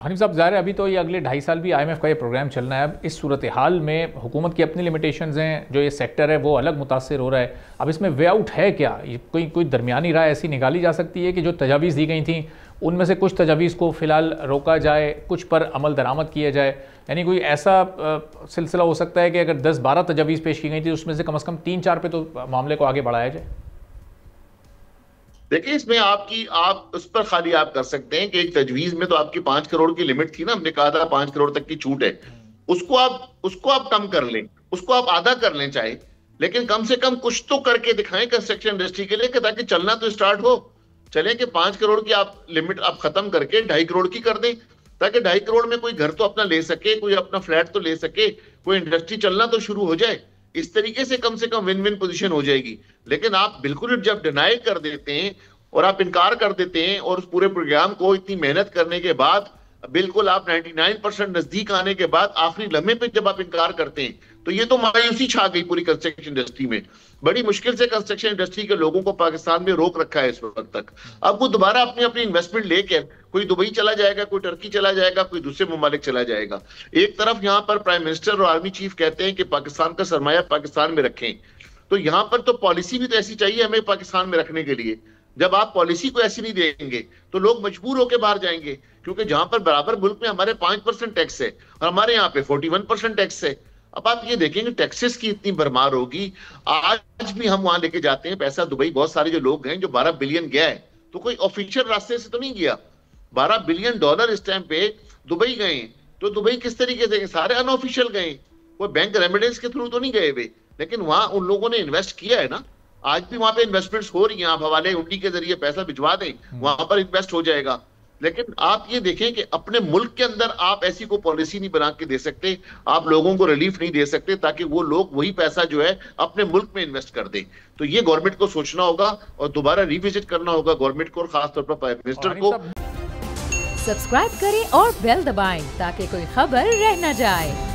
हनीफ साहब, ज़ाहिर है अभी तो ये अगले 2.5 साल भी IMF का ये प्रोग्राम चलना है। अब इस सूरत हाल में हुकूमत की अपनी लिमिटेशंस हैं, जो ये सेक्टर है वो अलग मुतासर हो रहा है। अब इसमें वे आउट है क्या? ये कोई दरमियानी राय ऐसी निकाली जा सकती है कि जो तजावीज़ दी गई थी उनमें से कुछ तजावीज़ को फ़िलहाल रोका जाए, कुछ पर अमल दरामद किया जाए? यानी कोई ऐसा सिलसिला हो सकता है कि अगर 10-12 तजावीज़ पेश की गई थी उसमें से कम 3-4 पे तो मामले को आगे बढ़ाया जाए। देखिए, इसमें आप उस पर खाली आप कर सकते हैं कि एक तजवीज में तो आपकी 5 करोड़ की लिमिट थी ना, हमने कहा था 5 करोड़ तक की छूट है। उसको आप कम कर लें, उसको आप आधा कर लें चाहे, लेकिन कम से कम कुछ तो करके दिखाएं कंस्ट्रक्शन इंडस्ट्री के लिए कि ताकि चलना तो स्टार्ट हो। चले कि 5 करोड़ की आप लिमिट आप खत्म करके 2.5 करोड़ की कर दें, ताकि 2.5 करोड़ में कोई घर तो अपना ले सके, कोई अपना फ्लैट तो ले सके, कोई इंडस्ट्री चलना तो शुरू हो जाए। इस तरीके से कम विन विन पोजीशन हो जाएगी। लेकिन आप बिल्कुल जब डिनाई कर देते हैं और आप इनकार कर देते हैं, और उस पूरे प्रोग्राम को इतनी मेहनत करने के बाद बिल्कुल आप 99% नजदीक आने के बाद आखिरी लम्हे पे जब आप इनकार करते हैं, तो ये तो मायूसी छा गई पूरी कंस्ट्रक्शन इंडस्ट्री में। बड़ी मुश्किल से कंस्ट्रक्शन इंडस्ट्री के लोगों को पाकिस्तान में रोक रखा है इस वक्त तक। अब वो दोबारा अपनी अपनी इन्वेस्टमेंट लेकर कोई दुबई चला जाएगा, कोई टर्की चला जाएगा, कोई दूसरे ममालिक चला जाएगा। एक तरफ यहाँ पर प्राइम मिनिस्टर और आर्मी चीफ कहते हैं कि पाकिस्तान का सरमाया पाकिस्तान में रखें, तो यहाँ पर तो पॉलिसी भी तो ऐसी चाहिए हमें पाकिस्तान में रखने के लिए। जब आप पॉलिसी को ऐसी नहीं देंगे तो लोग मजबूर होकर बाहर जाएंगे, क्योंकि जहां पर बराबर मुल्क में हमारे 5% टैक्स है और हमारे यहाँ पे 41% टैक्स है। अब आप ये देखेंगे टैक्सेस की इतनी भरमार होगी। आज भी हम वहां लेके जाते हैं पैसा दुबई, बहुत सारे जो लोग हैं, जो 12 बिलियन गया है तो कोई ऑफिशियल रास्ते से तो नहीं गया। $12 बिलियन इस टाइम पे दुबई गए, तो दुबई किस तरीके से? सारे अनऑफिशियल गए, कोई बैंक रेमिडेंस के थ्रू तो नहीं गए वे, लेकिन वहां उन लोगों ने इन्वेस्ट किया है ना। आज भी वहां पे इन्वेस्टमेंट्स हो रही हैं, आप हवाले उंडी के जरिए पैसा भिजवा दें, वहां पर इन्वेस्ट हो जाएगा। लेकिन आप ये देखें कि अपने मुल्क के अंदर आप ऐसी कोई पॉलिसी नहीं बना के दे सकते, आप लोगों को रिलीफ नहीं दे सकते ताकि वो लोग वही पैसा जो है अपने मुल्क में इन्वेस्ट कर दें। तो ये गवर्नमेंट को सोचना होगा और दोबारा रिविजिट करना होगा गवर्नमेंट को, और खासतौर पर प्राइम मिनिस्टर को। सब्सक्राइब करें और बेल दबाएं ताकि कोई खबर रह न जाए।